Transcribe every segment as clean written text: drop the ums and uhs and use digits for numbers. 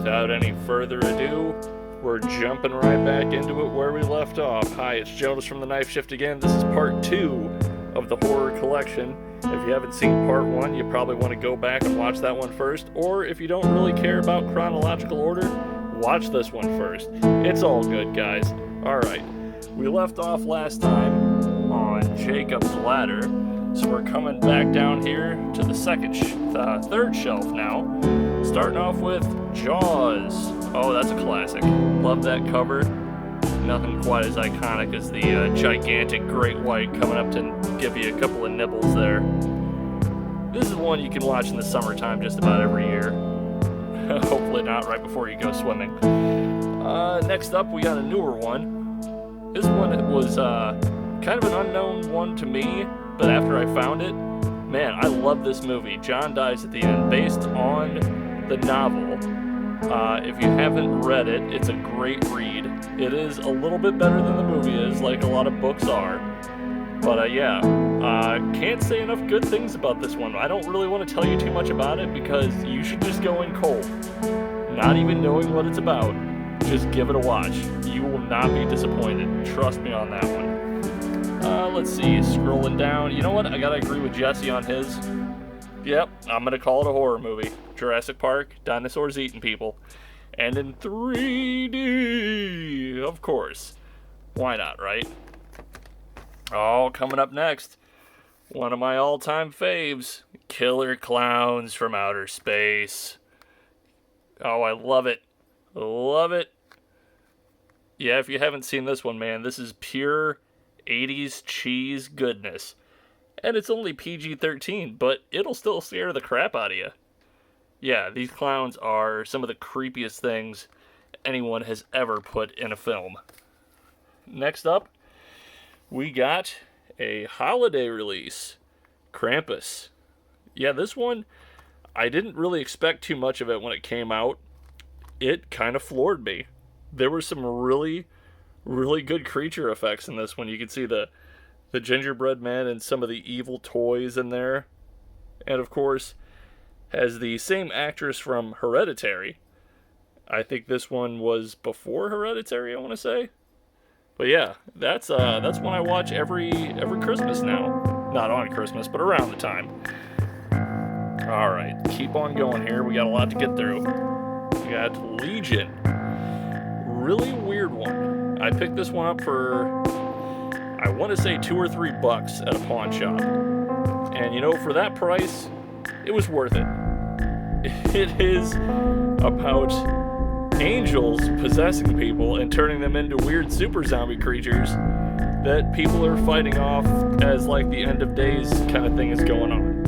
without any further ado, we're jumping right back into it where we left off. Hi, it's Jonas from the Knife Shift again. This is part 2 of the horror collection. If you haven't seen part 1, you probably want to go back and watch that one first, or if you don't really care about chronological order, watch this one first. It's all good, guys. Alright, we left off last time on Jacob's Ladder, so we're coming back down here to the third shelf now, starting off with Jaws. Oh, that's a classic. Love that cover. Nothing quite as iconic as the gigantic great white coming up to give you a couple of nibbles there. This is one you can watch in the summertime just about every year. Hopefully not right before you go swimming. Next up, we got a newer one. This one was kind of an unknown one to me, but after I found it, man, I love this movie. John dies at the end, based on the novel. If you haven't read it, it's a great read. It is a little bit better than the movie is, like a lot of books are. But can't say enough good things about this one. I don't really want to tell you too much about it because you should just go in cold. Not even knowing what it's about, just give it a watch. You will not be disappointed. Trust me on that one. Let's see, scrolling down. You know what? I gotta agree with Jesse on his. Yep, I'm gonna call it a horror movie. Jurassic Park, dinosaurs eating people. And in 3D, of course. Why not, right? Oh, coming up next, one of my all-time faves, Killer Clowns from Outer Space. Oh, I love it. Love it. Yeah, if you haven't seen this one, man, this is pure 80s cheese goodness. And it's only PG-13, but it'll still scare the crap out of you. Yeah, these clowns are some of the creepiest things anyone has ever put in a film. Next up, we got a holiday release, Krampus. Yeah, this one, I didn't really expect too much of it when it came out. It kind of floored me. There were some really, really good creature effects in this one. You could see the gingerbread man and some of the evil toys in there. And of course, has the same actress from Hereditary. I think this one was before Hereditary, I want to say. But yeah, that's one I watch every Christmas now. Not on Christmas, but around the time. Alright, keep on going here. We got a lot to get through. We got Legion. Really weird one. I picked this one up for, I want to say $2 or $3 at a pawn shop. And you know, for that price, it was worth it. It is about angels possessing people and turning them into weird super zombie creatures that people are fighting off as like the end of days kind of thing is going on.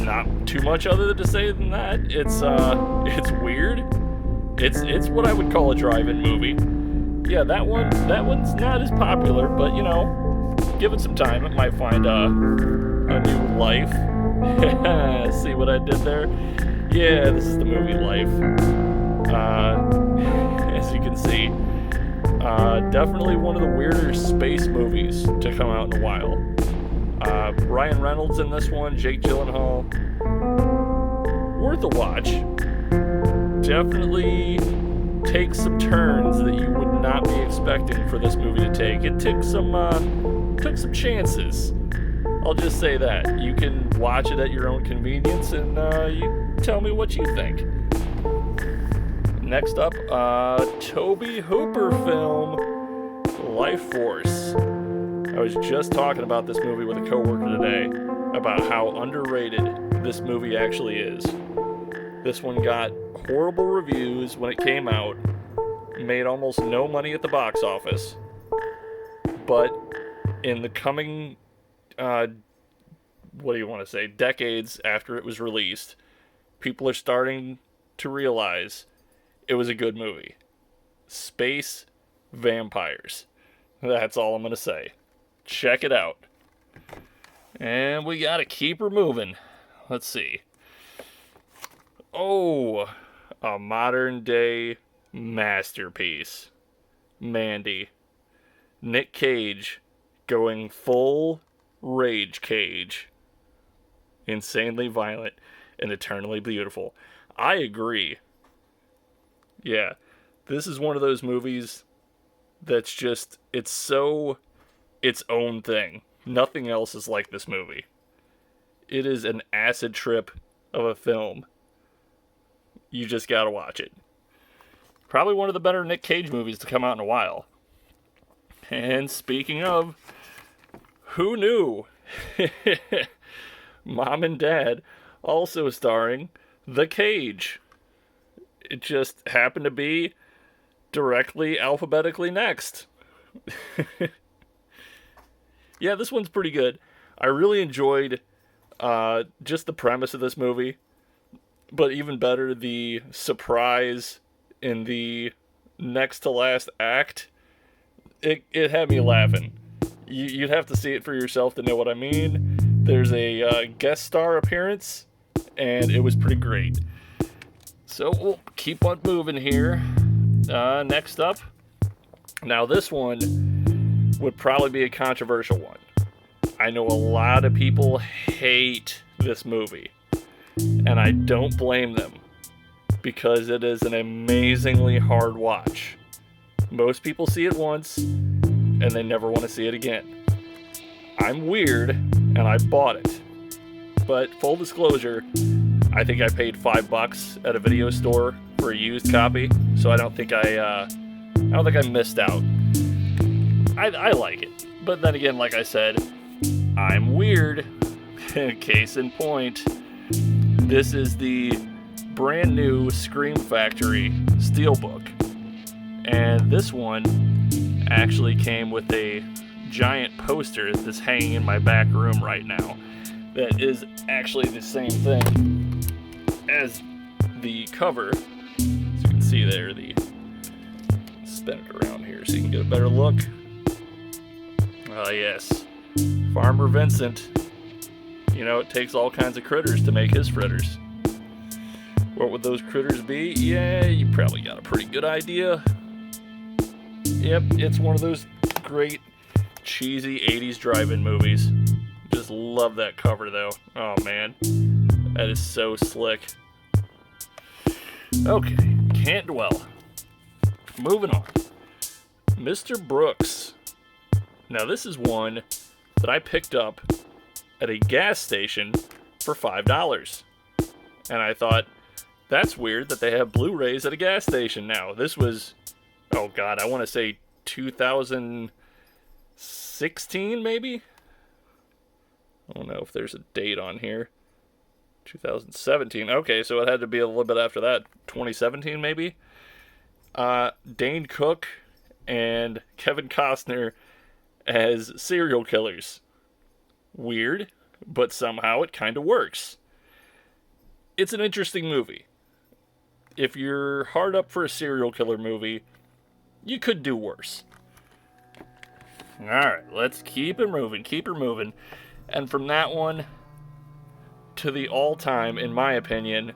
Not too much other to say than that. It's weird. It's what I would call a drive-in movie. Yeah, that one's not as popular, but you know, give it some time, it might find a new life. See what I did there? Yeah, this is the movie Life. As you can see, definitely one of the weirder space movies to come out in a while. Ryan Reynolds in this one, Jake Gyllenhaal. Worth a watch. Definitely takes some turns that you would not be expecting for this movie to take. It took some chances. I'll just say that. You can watch it at your own convenience and you tell me what you think. Next up, Tobe Hooper film, Life Force. I was just talking about this movie with a coworker today about how underrated this movie actually is. This one got horrible reviews when it came out, made almost no money at the box office, but in the coming decades after it was released, people are starting to realize it was a good movie. Space vampires. That's all I'm going to say. Check it out. And we got to keep her moving. Let's see. Oh, a modern day masterpiece. Mandy. Nick Cage going full rage cage. Insanely violent and eternally beautiful. I agree. Yeah. This is one of those movies that's just, it's so its own thing. Nothing else is like this movie. It is an acid trip of a film. You just gotta watch it. Probably one of the better Nick Cage movies to come out in a while. And speaking of, who knew? Mom and Dad also starring The Cage. It just happened to be directly alphabetically next. Yeah, this one's pretty good. I really enjoyed just the premise of this movie, but even better, the surprise in the next to last act. It had me laughing. You'd have to see it for yourself to know what I mean. There's a guest star appearance, and it was pretty great. So we'll keep on moving here. Next up, now this one would probably be a controversial one. I know a lot of people hate this movie, and I don't blame them, because it is an amazingly hard watch. Most people see it once, and they never want to see it again. I'm weird, and I bought it. But full disclosure, I think I paid $5 at a video store for a used copy, so I don't think I missed out. I like it, but then again, like I said, I'm weird. Case in point, this is the brand new Scream Factory Steelbook, and this one actually came with a giant poster that's hanging in my back room right now that is actually the same thing as the cover. As you can see there, spin it around here so you can get a better look. Yes, Farmer Vincent. You know, it takes all kinds of critters to make his fritters. What would those critters be? Yeah, you probably got a pretty good idea. Yep, it's one of those great cheesy 80s drive-in movies. Just love that cover though. Oh man, that is so slick. Okay, can't dwell. Moving on. Mr. Brooks. Now this is one that I picked up at a gas station for $5. And I thought, that's weird that they have Blu-rays at a gas station now. This was, oh god, I want to say 2016 maybe? I don't know if there's a date on here. 2017. Okay, so it had to be a little bit after that. 2017 maybe? Dane Cook and Kevin Costner as serial killers. Weird, but somehow it kind of works. It's an interesting movie. If you're hard up for a serial killer movie, you could do worse. Alright, let's keep it moving. And from that one to the all-time, in my opinion,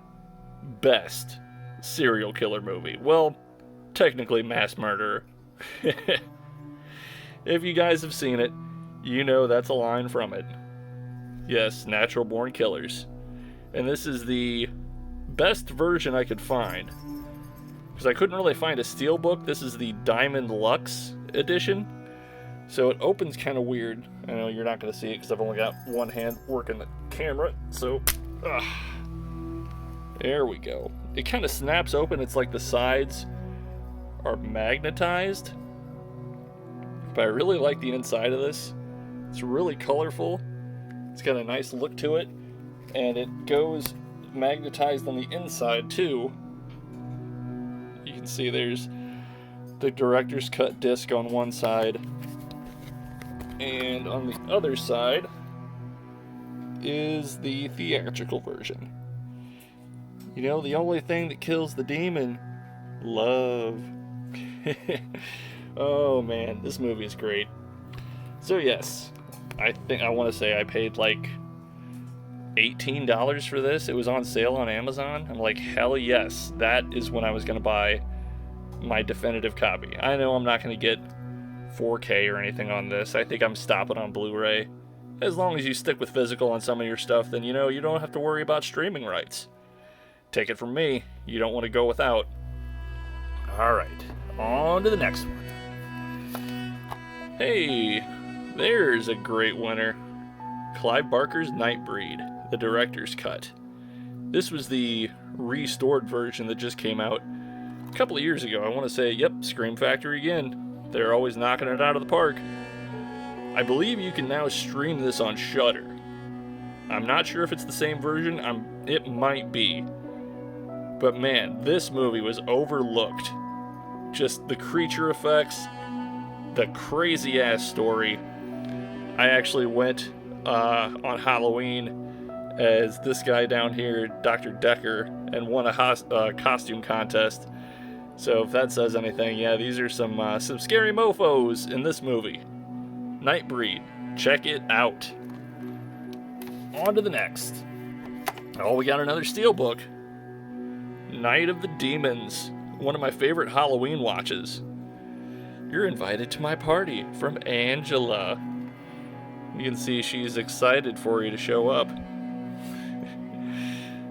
best serial killer movie. Well, technically Mass Murderer. If you guys have seen it, you know that's a line from it. Yes, Natural Born Killers. And this is the best version I could find, because I couldn't really find a steelbook. This is the Diamond Luxe edition, so it opens kind of weird. I know you're not going to see it because I've only got one hand working the camera, so there we go. It kind of snaps open. It's like the sides are magnetized, but I really like the inside of this. It's really colorful. It's got a nice look to it, and it goes magnetized on the inside too. You can see there's the director's cut disc on one side, and on the other side is the theatrical version. You know, the only thing that kills the demon, love. Oh man, this movie is great. So yes, I want to say I paid like $18 for this. It was on sale on Amazon. I'm like, hell yes, that is when I was going to buy my definitive copy. I know I'm not going to get 4K or anything on this. I think I'm stopping on Blu-ray. As long as you stick with physical on some of your stuff, then you know you don't have to worry about streaming rights. Take it from me, you don't want to go without. Alright, on to the next one. Hey, there's a great winner. Clive Barker's Nightbreed, the director's cut. This was the restored version that just came out a couple of years ago. I want to say, yep, Scream Factory again. They're always knocking it out of the park. I believe you can now stream this on Shudder. I'm not sure if it's the same version. It might be. But man, this movie was overlooked. Just the creature effects, the crazy-ass story. I actually went on Halloween as this guy down here, Dr. Decker, and won a costume contest. So if that says anything, yeah, these are some scary mofos in this movie. Nightbreed, check it out. On to the next. Oh, we got another steelbook. Night of the Demons, one of my favorite Halloween watches. You're invited to my party, from Angela. You can see she's excited for you to show up.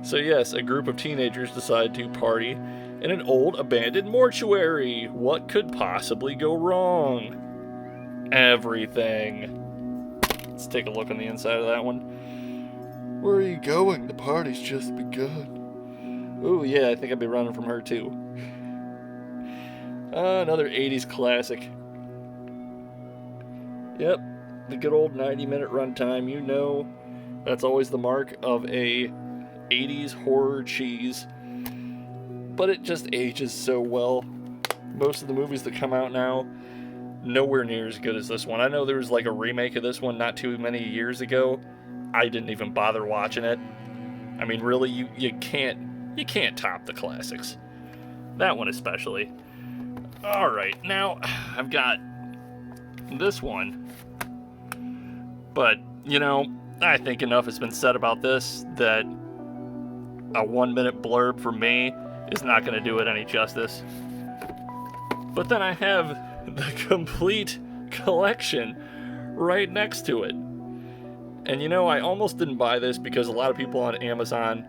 So yes, a group of teenagers decide to party in an old abandoned mortuary. What could possibly go wrong? Everything. Let's take a look on the inside of that one. Where are you going? The party's just begun. Ooh, yeah, I think I'd be running from her too. Another 80s classic. Yep, the good old 90-minute runtime. You know, that's always the mark of a 80s horror cheese. But it just ages so well. Most of the movies that come out now, nowhere near as good as this one. I know there was like a remake of this one not too many years ago. I didn't even bother watching it. I mean, really, you can't top the classics. That one especially. Alright, now I've got this one. But, you know, I think enough has been said about this that a 1-minute blurb for me is not going to do it any justice. But then I have the complete collection right next to it. And you know, I almost didn't buy this because a lot of people on Amazon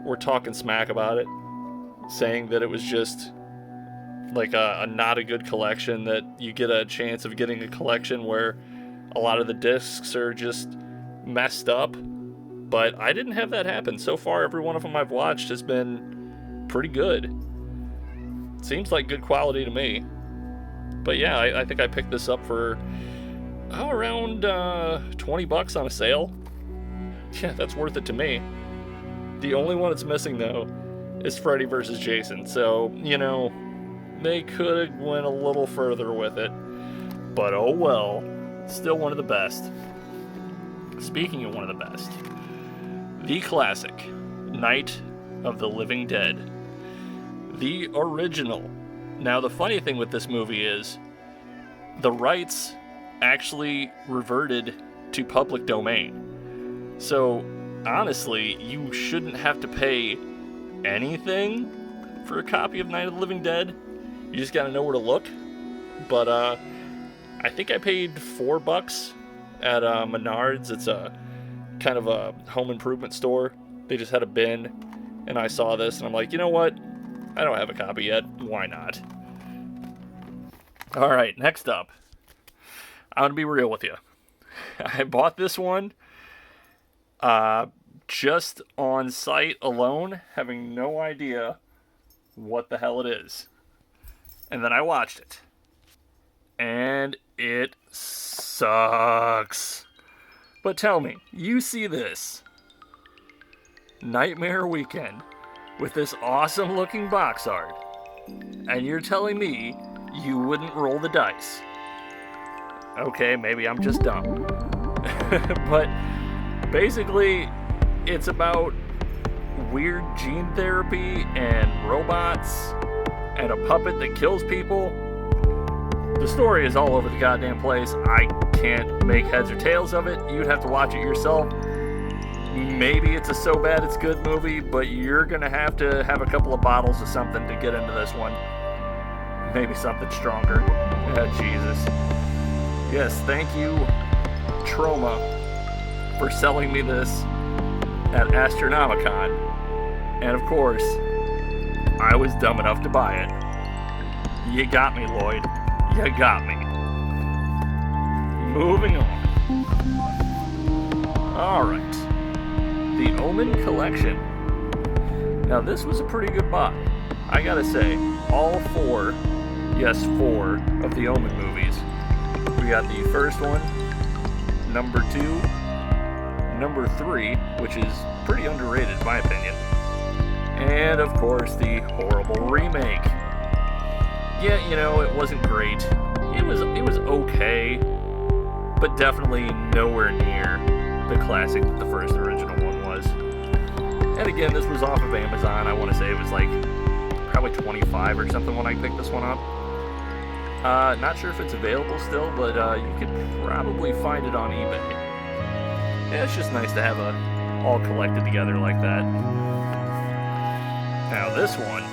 were talking smack about it, saying that it was just like a not a good collection, that you get a chance of getting a collection where a lot of the discs are just messed up. But I didn't have that happen. So far, every one of them I've watched has been pretty good. Seems like good quality to me. But yeah, I think I picked this up for around $20 on a sale. Yeah, that's worth it to me. The only one it's missing, though, is Freddy vs. Jason. So, you know, they could have went a little further with it. But oh well. Still one of the best. Speaking of one of the best, the classic Night of the Living Dead. The original. Now, the funny thing with this movie is the rights actually reverted to public domain. So, honestly, you shouldn't have to pay anything for a copy of Night of the Living Dead. You just gotta know where to look. But, I think I paid $4 at Menards. It's a kind of a home improvement store. They just had a bin, and I saw this, and I'm like, you know what? I don't have a copy yet. Why not? Alright, next up. I'm going to be real with you. I bought this one just on site alone, having no idea what the hell it is. And then I watched it. And it sucks. But tell me, you see this Nightmare Weekend with this awesome looking box art, and you're telling me you wouldn't roll the dice. Okay, maybe I'm just dumb. But basically, it's about weird gene therapy and robots and a puppet that kills people. The story is all over the goddamn place. I can't make heads or tails of it. You'd have to watch it yourself. Maybe it's a so bad it's good movie, but you're gonna have to have a couple of bottles of something to get into this one. Maybe something stronger. Oh, Jesus. Yes, thank you, Troma, for selling me this at Astronomicon. And of course, I was dumb enough to buy it. You got me, Lloyd. You got me. Moving on. Alright. The Omen Collection. Now, this was a pretty good buy. I gotta say, all four, yes, four of the Omen movies. We got the first one, number 2, number 3, which is pretty underrated in my opinion, and of course the horrible remake. Yeah, you know, it wasn't great. It was okay, but definitely nowhere near the classic that the first original one was. And again, this was off of Amazon. I want to say it was like probably $25 or something when I picked this one up. Not sure if it's available still, but you could probably find it on eBay. Yeah, it's just nice to have it all collected together like that. Now this one,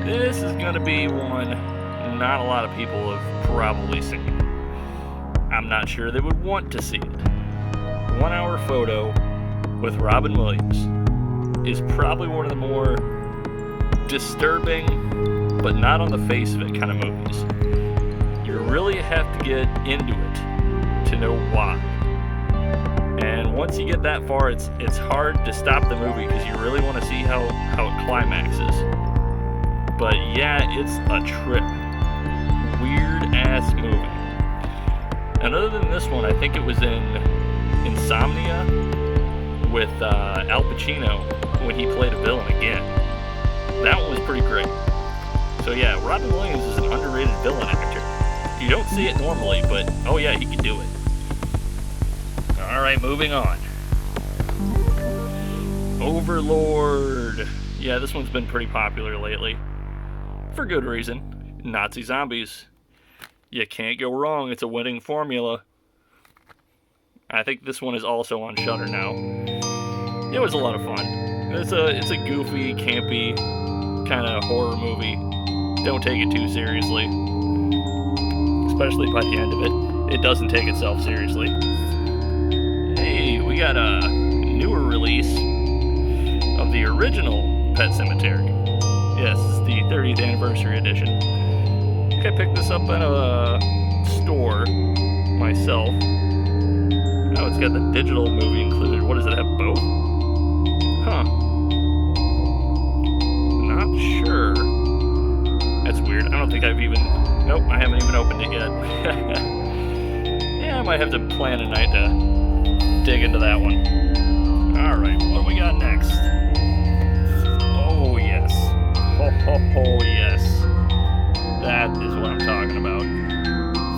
this is going to be one not a lot of people have probably seen. I'm not sure they would want to see it. 1 hour photo with Robin Williams is probably one of the more disturbing, but not on the face of it kind of movies. You really have to get into it to know why. And once you get that far, it's hard to stop the movie because you really want to see how it climaxes. But yeah, it's a trip. Weird ass movie. And other than this one, I think it was in Insomnia with Al Pacino when he played a villain again. That one was pretty great. So yeah, Robin Williams is an underrated villain actor. You don't see it normally, but oh yeah, he can do it. Alright, moving on. Overlord. Yeah, this one's been pretty popular lately. For good reason. Nazi zombies. You can't go wrong, it's a winning formula. I think this one is also on Shudder now. It was a lot of fun. It's a goofy, campy kind of horror movie. Don't take it too seriously. Especially by the end of it. It doesn't take itself seriously. Hey, we got a newer release of the original Pet Sematary. Yes, it's the 30th anniversary edition. I think I picked this up at a store myself. Oh, it's got the digital movie included. What does it have, both? Huh. Not sure. That's weird. I don't think I've even... Nope, I haven't even opened it yet. Yeah, I might have to plan a night to dig into that one. Alright, what do we got next? Oh, yes. Oh, yes. That is what I'm talking about.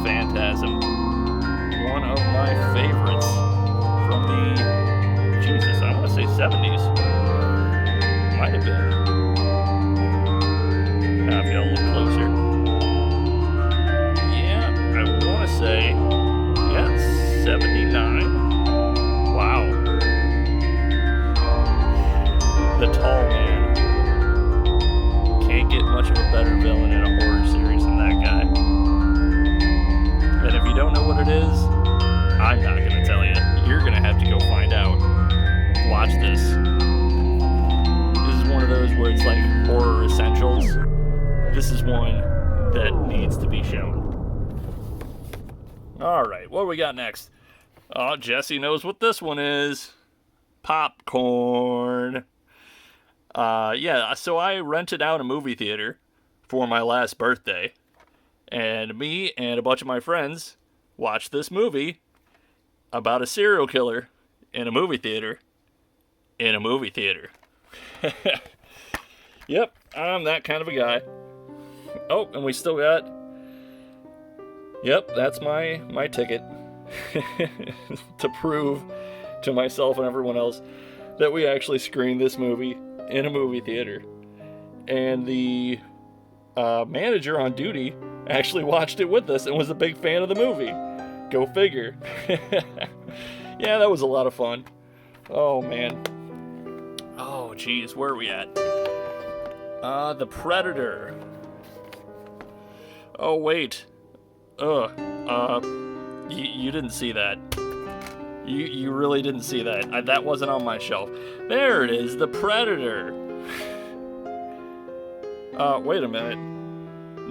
Phantasm. One of my favorites from the, Jesus, I want to say 70s. Might have been. Now if y'all look closer. Yeah, I want to say, yeah, 79. Wow. The Tall Man. Can't get much of a better villain in a horror series than that guy. And if you don't know what it is, I'm not going to tell you. You're going to have to go find out. Watch this. This is one of those where it's like horror essentials. This is one that needs to be shown. Alright, what do we got next? Oh, Jesse knows what this one is. Popcorn. Yeah, so I rented out a movie theater for my last birthday. And me and a bunch of my friends watched this movie about a serial killer in a movie theater. In a movie theater. Yep, I'm that kind of a guy. Oh, and we still got... Yep, that's my ticket. To prove to myself and everyone else that we actually screened this movie in a movie theater. And the manager on duty actually watched it with us and was a big fan of the movie. Go figure. Yeah, that was a lot of fun. Oh, man. Oh, geez, where are we at? The Predator. Oh, wait. You didn't see that. You really didn't see that. That wasn't on my shelf. There it is, The Predator. Wait a minute.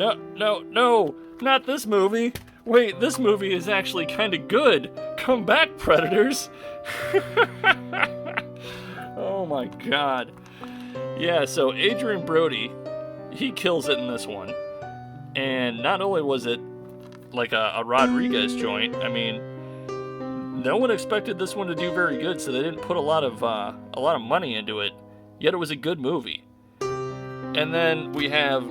No, not this movie. Wait, this movie is actually kind of good. Come back, Predators. Oh my god. Yeah, so Adrian Brody, he kills it in this one. And not only was it like a Rodriguez joint, I mean, no one expected this one to do very good, so they didn't put a lot of money into it. Yet it was a good movie. And then we have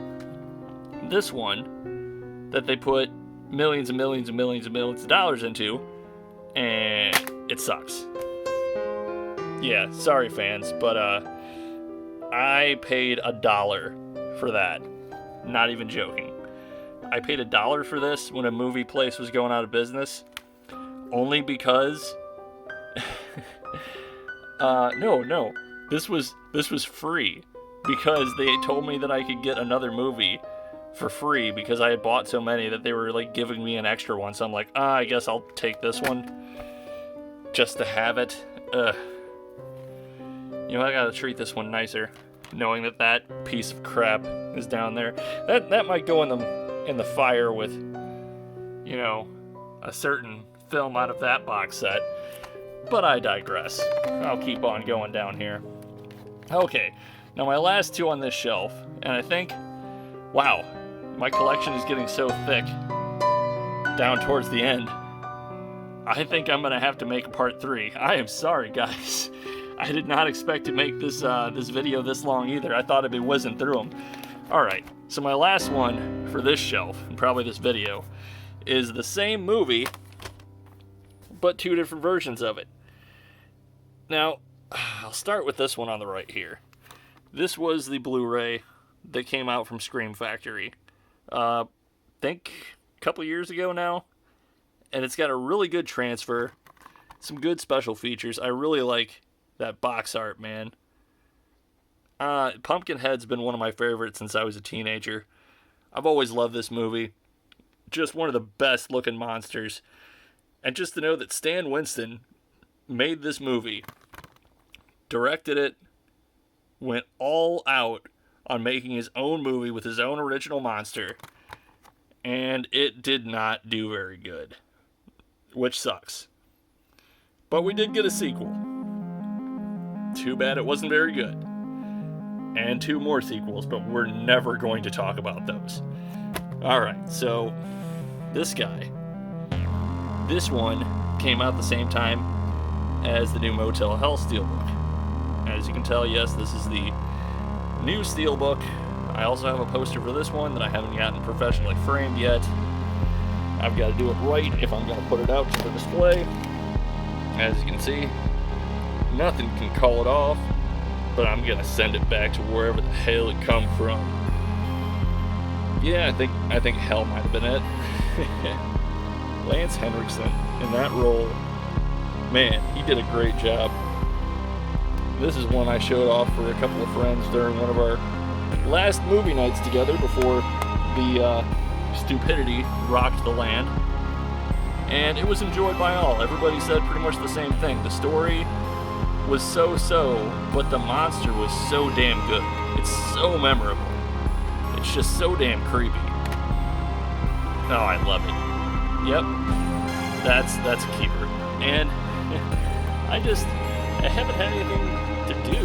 this one that they put millions and millions and millions and millions of dollars into, and it sucks. Yeah, sorry fans, but I paid $1 for that. Not even joking. I paid $1 for this when a movie place was going out of business, only because no. This was free because they told me that I could get another movie for free because I had bought so many that they were like giving me an extra one. So I'm like, I guess I'll take this one just to have it. You know, I gotta treat this one nicer, knowing that piece of crap is down there. That might go in the fire with, you know, a certain film out of that box set. But I digress. I'll keep on going down here. Okay, now my last two on this shelf, and I think, wow, my collection is getting so thick down towards the end. I think I'm gonna have to make a part 3. I am sorry, guys. I did not expect to make this video this long either. I thought I'd be whizzing through them. All right, so my last one for this shelf, and probably this video, is the same movie, but 2 different versions of it. Now, I'll start with this one on the right here. This was the Blu-ray that came out from Scream Factory. Think a couple years ago now. And it's got a really good transfer, some good special features. I really like that box art, man. Pumpkinhead's been one of my favorites since I was a teenager. I've always loved this movie. Just one of the best looking monsters. And just to know that Stan Winston made this movie, directed it, went all out on making his own movie with his own original monster, and it did not do very good, which sucks. But we did get a sequel. Too bad it wasn't very good. And 2 more sequels, but we're never going to talk about those. Alright, so this guy. This one came out the same time as the new Motel Hell Steelbook. As you can tell, yes, this is the new Steelbook. I also have a poster for this one that I haven't gotten professionally framed yet. I've got to do it right if I'm going to put it out to the display. As you can see, nothing can call it off, but I'm going to send it back to wherever the hell it come from. Yeah, I think hell might have been it. Lance Henriksen in that role, man, he did a great job. This is one I showed off for a couple of friends during one of our last movie nights together before the stupidity rocked the land. And it was enjoyed by all. Everybody said pretty much the same thing. The story was so-so, but the monster was so damn good. It's so memorable. It's just so damn creepy. Oh, I love it. Yep, that's a keeper. And I haven't had anything to do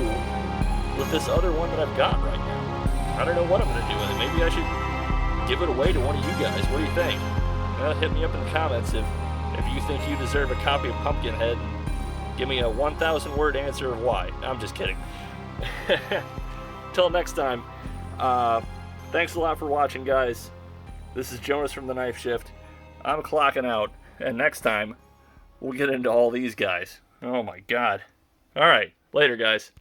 with this other one that I've got right now. I don't know what I'm going to do with it. Maybe I should give it away to one of you guys. What do you think? Hit me up in the comments if you think you deserve a copy of Pumpkinhead. Give me a 1,000-word answer of why. I'm just kidding. Till next time, thanks a lot for watching, guys. This is Jonas from the Knife Shift. I'm clocking out, and next time, we'll get into all these guys. Oh my god. Alright, later, guys.